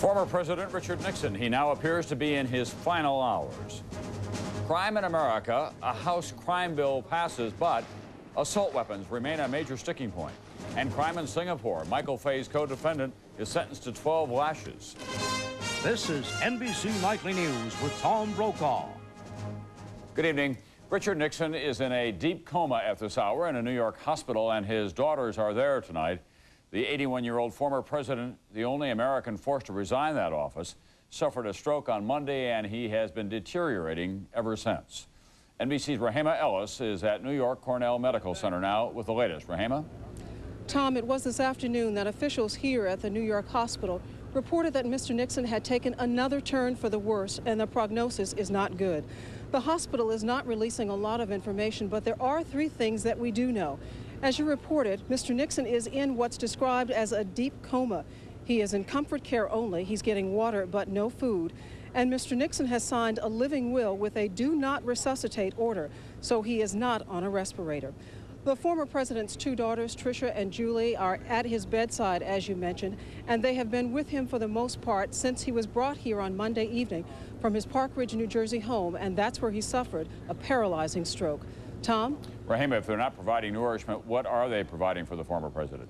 Former President Richard Nixon, he now appears to be in his final hours. Crime in America, a House crime bill passes, but assault weapons remain a major sticking point. And crime in Singapore, Michael Fay's co-defendant is sentenced to 12 lashes. This is NBC Nightly News with Tom Brokaw. Good evening. Richard Nixon is in a deep coma at this hour in a New York hospital, and his daughters are there tonight. The 81-year-old former president, the only American forced to resign that office, suffered a stroke on Monday, and he has been deteriorating ever since. NBC's Rahema Ellis is at New York Cornell Medical Center now with the latest. Rahema? Tom, it was this afternoon that officials here at the New York hospital reported that Mr. Nixon had taken another turn for the worse, and the prognosis is not good. The hospital is not releasing a lot of information, but there are three things that we do know. As you reported, Mr. Nixon is in what's described as a deep coma. He is in comfort care only. He's getting water but no food. And Mr. Nixon has signed a living will with a do not resuscitate order, so he is not on a respirator. The former president's two daughters, Tricia and Julie, are at his bedside, as you mentioned, and they have been with him for the most part since he was brought here on Monday evening from his Park Ridge, New Jersey home, and that's where he suffered a paralyzing stroke. Tom? Rahema, if they're not providing nourishment, what are they providing for the former president?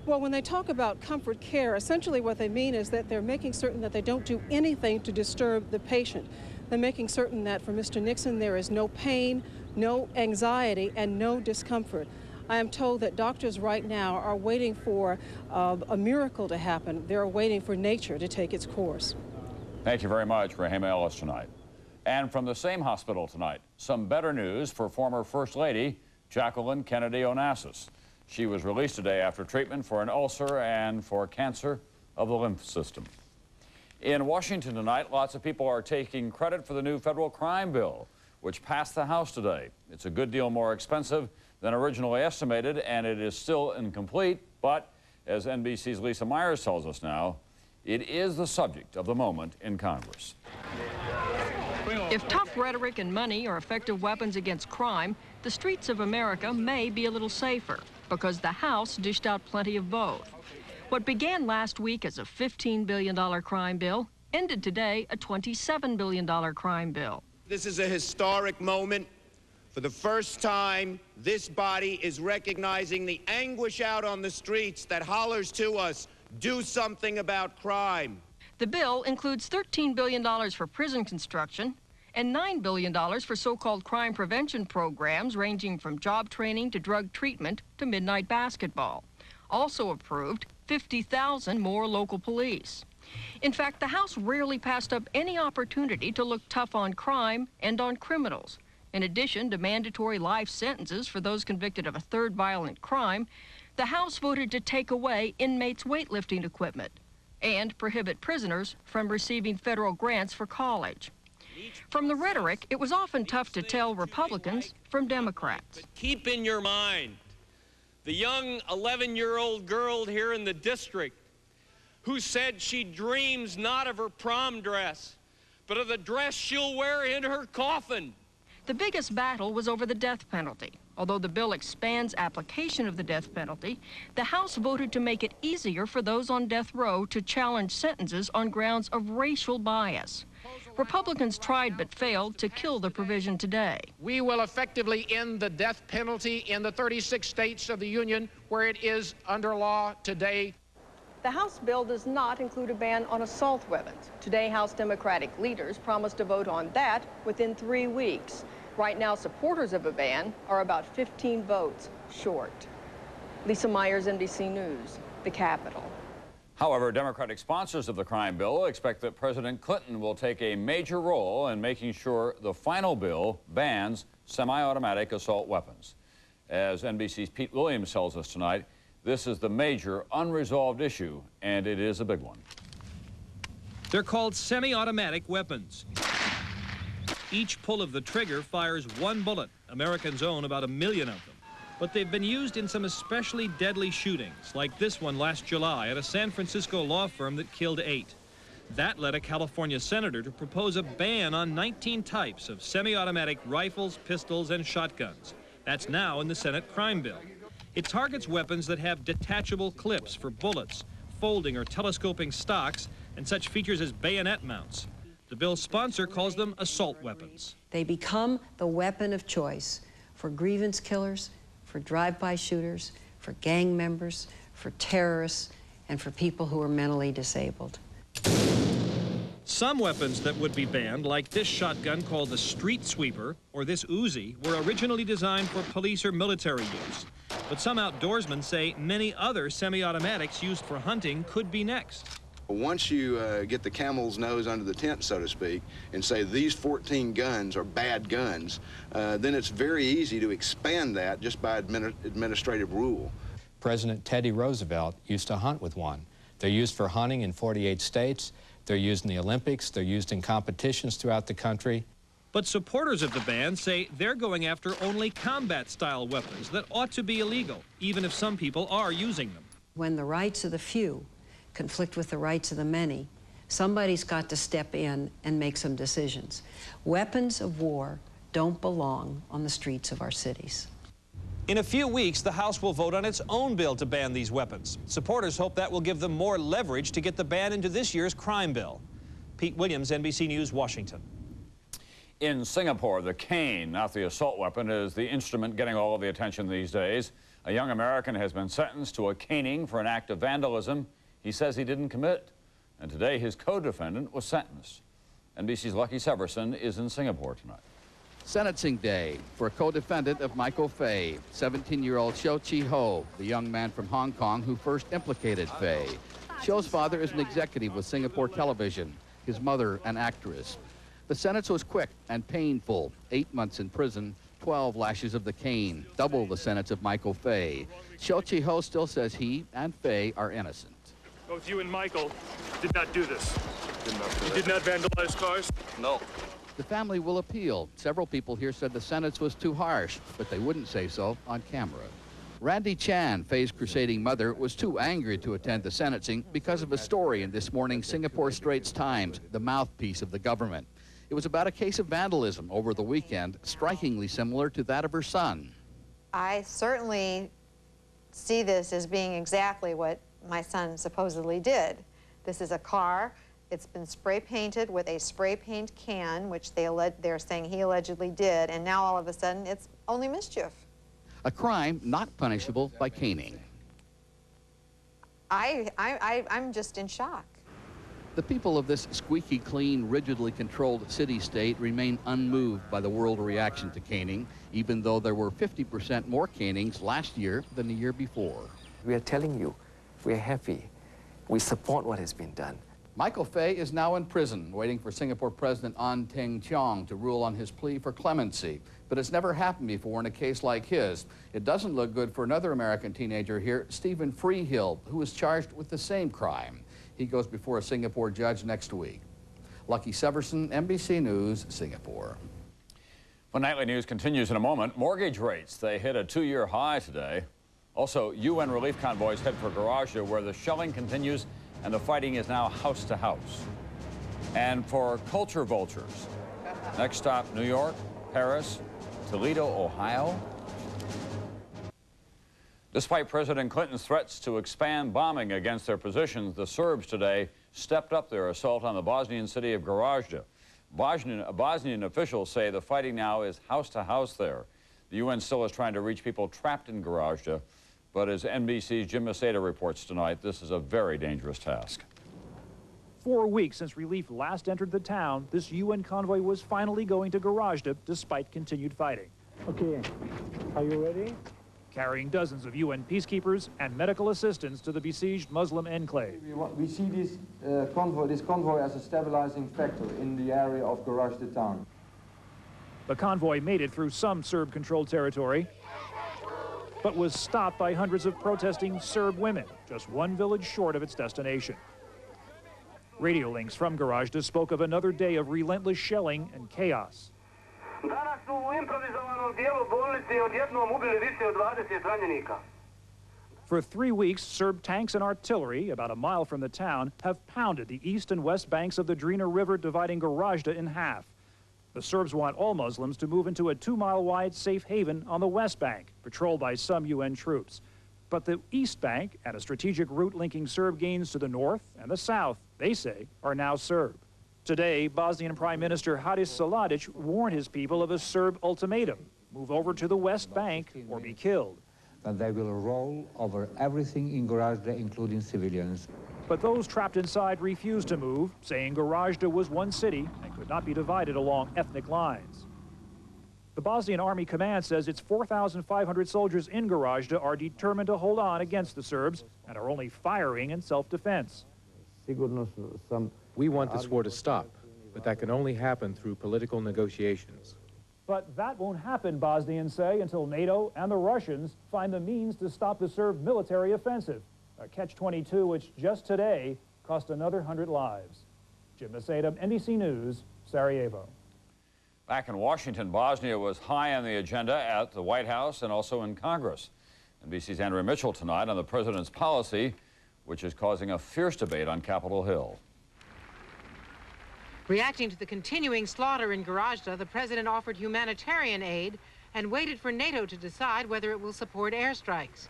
Well, when they talk about comfort care, essentially what they mean is that they're making certain that they don't do anything to disturb the patient. They're making certain that for Mr. Nixon there is no pain, no anxiety, and no discomfort. I am told that doctors right now are waiting for a miracle to happen. They're waiting for nature to take its course. Thank you very much, Rahema Ellis, tonight. And from the same hospital tonight, some better news for former First Lady Jacqueline Onassis. She was released today after treatment for an ulcer and for cancer of the lymph system. In Washington tonight, lots of people are taking credit for the new federal crime bill, which passed the House today. It's a good deal more expensive than originally estimated, and it is still incomplete, but as NBC's Lisa Myers tells us now, it is the subject of the moment in Congress. If tough rhetoric and money are effective weapons against crime, the streets of America may be a little safer, because the House dished out plenty of both. What began last week as a $15 billion crime bill ended today a $27 billion crime bill. This is a historic moment. For the first time, this body is recognizing the anguish out on the streets that hollers to us, do something about crime. The bill includes $13 billion for prison construction and $9 billion for so-called crime prevention programs ranging from job training to drug treatment to midnight basketball. Also approved 50,000 more local police. In fact, the House rarely passed up any opportunity to look tough on crime and on criminals. In addition to mandatory life sentences for those convicted of a third violent crime, the House voted to take away inmates' weightlifting equipment and prohibit prisoners from receiving federal grants for college. From the rhetoric, it was often tough to tell Republicans from Democrats. But keep in your mind the young 11-year-old girl here in the district who said she dreams not of her prom dress, but of the dress she'll wear in her coffin. The biggest battle was over the death penalty. Although the bill expands application of the death penalty, the House voted to make it easier for those on death row to challenge sentences on grounds of racial bias. Republicans tried but failed to kill the provision today. We will effectively end the death penalty in the 36 states of the Union where it is under law today. The House bill does not include a ban on assault weapons. Today, House Democratic leaders promised to vote on that within 3 weeks. Right now, supporters of a ban are about 15 votes short. Lisa Myers, NBC News, the Capitol. However, Democratic sponsors of the crime bill expect that President Clinton will take a major role in making sure the final bill bans semi-automatic assault weapons. As NBC's Pete Williams tells us tonight, this is the major unresolved issue, and it is a big one. They're called semi-automatic weapons. Each pull of the trigger fires one bullet. Americans own about 1 million of them. But they've been used in some especially deadly shootings, like this one last July at a San Francisco law firm that killed 8. That led a California senator to propose a ban on 19 types of semi-automatic rifles, pistols, and shotguns. That's now in the Senate crime bill. It targets weapons that have detachable clips for bullets, folding or telescoping stocks, and such features as bayonet mounts. The bill's sponsor calls them assault weapons. They become the weapon of choice for grievance killers, for drive-by shooters, for gang members, for terrorists, and for people who are mentally disabled. Some weapons that would be banned, like this shotgun called the Street Sweeper or this Uzi, were originally designed for police or military use. But some outdoorsmen say many other semi-automatics used for hunting could be next. Once you get the camel's nose under the tent, so to speak, and say these 14 guns are bad guns, then it's very easy to expand that just by administrative rule. President Teddy Roosevelt used to hunt with one. They're used for hunting in 48 states. They're used in the Olympics. They're used in competitions throughout the country. But supporters of the ban say they're going after only combat-style weapons that ought to be illegal, even if some people are using them. When the rights of the few conflict with the rights of the many, somebody's got to step in and make some decisions. Weapons of war don't belong on the streets of our cities. In a few weeks, the House will vote on its own bill to ban these weapons. Supporters hope that will give them more leverage to get the ban into this year's crime bill. Pete Williams, NBC News, Washington. In Singapore, the cane, not the assault weapon, is the instrument getting all of the attention these days. A young American has been sentenced to a caning for an act of vandalism he says he didn't commit. And today, his co-defendant was sentenced. NBC's Lucky Severson is in Singapore tonight. Sentencing day for a co-defendant of Michael Fay, 17-year-old Shiu Chi Ho, the young man from Hong Kong who first implicated Fay. Shiu's father is an executive with Singapore Television, his mother an actress. The sentence was quick and painful, 8 months in prison, 12 lashes of the cane, double the sentence of Michael Fay. Shiu Chi Ho still says he and Fay are innocent. Both you and Michael did not do this. You did not vandalize cars? No. The family will appeal. Several people here said the sentence was too harsh, but they wouldn't say so on camera. Randy Chan, Fay's crusading mother, was too angry to attend the sentencing because of a story in this morning's Singapore Straits Times, the mouthpiece of the government. It was about a case of vandalism over the weekend, strikingly similar to that of her son. I certainly see this as being exactly what my son supposedly did. This is a car. It's been spray painted with a spray paint can, which they're saying he allegedly did, and now all of a sudden it's only mischief. A crime not punishable by caning. I'm just in shock. The people of this squeaky clean, rigidly controlled city-state remain unmoved by the world reaction to caning, even though there were 50% more canings last year than the year before. We are telling you, we are happy. We support what has been done. Michael Fay is now in prison, waiting for Singapore President An Teng Cheong to rule on his plea for clemency. But it's never happened before in a case like his. It doesn't look good for another American teenager here, Stephen Freehill, who is charged with the same crime. He goes before a Singapore judge next week. Lucky Severson, NBC News, Singapore. Well, Nightly News continues in a moment. Mortgage rates, they hit a 2-year high today. Also, UN relief convoys head for Gorazde, where the shelling continues and the fighting is now house to house. And for culture vultures, next stop, New York, Paris, Toledo, Ohio. Despite President Clinton's threats to expand bombing against their positions, the Serbs today stepped up their assault on the Bosnian city of Gorazde. Bosnian officials say the fighting now is house to house there. The UN still is trying to reach people trapped in Gorazde, but as NBC's Jim Maceda reports tonight, this is a very dangerous task. 4 weeks since relief last entered the town, this UN convoy was finally going to Gorazde despite continued fighting. Okay, are you ready? Carrying dozens of UN peacekeepers and medical assistance to the besieged Muslim enclave. We see this convoy as a stabilizing factor in the area of Gorazde town. The convoy made it through some Serb-controlled territory, but was stopped by hundreds of protesting Serb women, just one village short of its destination. Radio links from Gorazde spoke of another day of relentless shelling and chaos. For 3 weeks, Serb tanks and artillery, about a mile from the town, have pounded the east and west banks of the Drina River, dividing Gorazde in half. The Serbs want all Muslims to move into a 2-mile-wide safe haven on the west bank, patrolled by some UN troops. But the East Bank and a strategic route linking Serb gains to the north and the south, they say, are now Serb. Today, Bosnian Prime Minister Hadis Saladic warned his people of a Serb ultimatum: move over to the West Bank or be killed. That they will roll over everything in Gorazde, including civilians. But those trapped inside refused to move, saying Gorazde was one city and could not be divided along ethnic lines. The Bosnian Army Command says its 4,500 soldiers in Gorazde are determined to hold on against the Serbs and are only firing in self-defense. We want this war to stop, but that can only happen through political negotiations. But that won't happen, Bosnians say, until NATO and the Russians find the means to stop the Serb military offensive, a catch-22 which just today cost another 100 lives. Jim Macedo, NBC News, Sarajevo. Back in Washington, Bosnia was high on the agenda at the White House and also in Congress. NBC's Andrea Mitchell tonight on the president's policy, which is causing a fierce debate on Capitol Hill. Reacting to the continuing slaughter in Gorazde, the president offered humanitarian aid and waited for NATO to decide whether it will support airstrikes.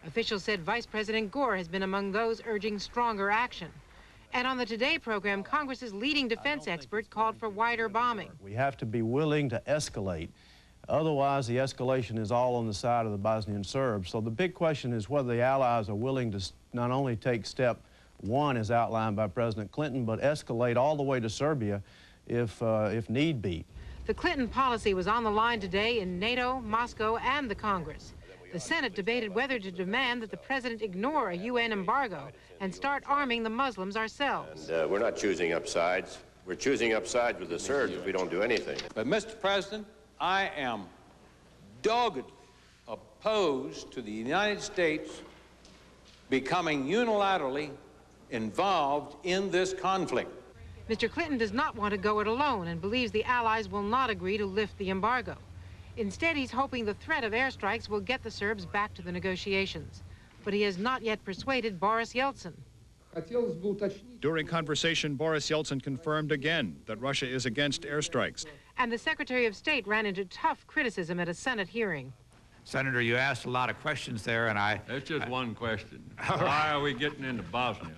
Officials said Vice President Gore has been among those urging stronger action. And on the Today program, Congress's leading defense expert called for wider bombing. We have to be willing to escalate. Otherwise, the escalation is all on the side of the Bosnian Serbs. So the big question is whether the Allies are willing to not only take step one, as outlined by President Clinton, but escalate all the way to Serbia if need be. The Clinton policy was on the line today in NATO, Moscow, and the Congress. The Senate debated whether to demand that the president ignore a UN embargo and start arming the Muslims ourselves. And, we're not choosing up sides. We're choosing up sides with the Serbs if we don't do anything. But, Mr. President, I am doggedly opposed to the United States becoming unilaterally involved in this conflict. Mr. Clinton does not want to go it alone and believes the Allies will not agree to lift the embargo. Instead, he's hoping the threat of airstrikes will get the Serbs back to the negotiations. But he has not yet persuaded Boris Yeltsin. During conversation, Boris Yeltsin confirmed again that Russia is against airstrikes. And the Secretary of State ran into tough criticism at a Senate hearing. Senator, you asked a lot of questions there, and That's just one question. Why are we getting into Bosnia?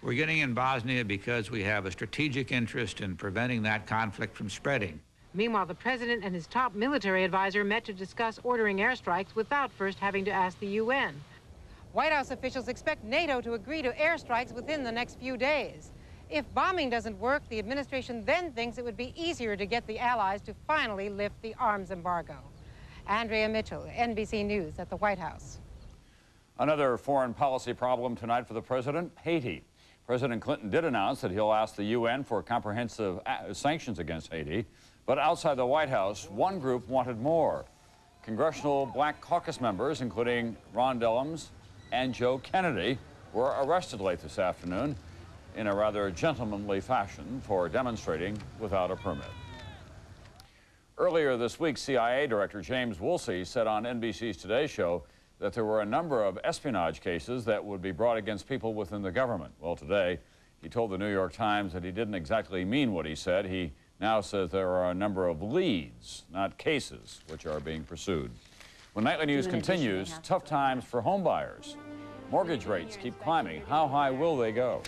We're getting in Bosnia because we have a strategic interest in preventing that conflict from spreading. Meanwhile, the president and his top military advisor met to discuss ordering airstrikes without first having to ask the UN. White House officials expect NATO to agree to airstrikes within the next few days. If bombing doesn't work, the administration then thinks it would be easier to get the Allies to finally lift the arms embargo. Andrea Mitchell, NBC News at the White House. Another foreign policy problem tonight for the president, Haiti. President Clinton did announce that he'll ask the UN for comprehensive sanctions against Haiti, but outside the White House, one group wanted more. Congressional Black Caucus members, including Ron Dellums and Joe Kennedy, were arrested late this afternoon in a rather gentlemanly fashion for demonstrating without a permit. Earlier this week, CIA Director James Woolsey said on NBC's Today Show that there were a number of espionage cases that would be brought against people within the government. Well, today, he told the New York Times that he didn't exactly mean what he said. He now says there are a number of leads, not cases, which are being pursued. When Nightly News continues, tough times for home buyers. Mortgage rates keep climbing. How high will they go?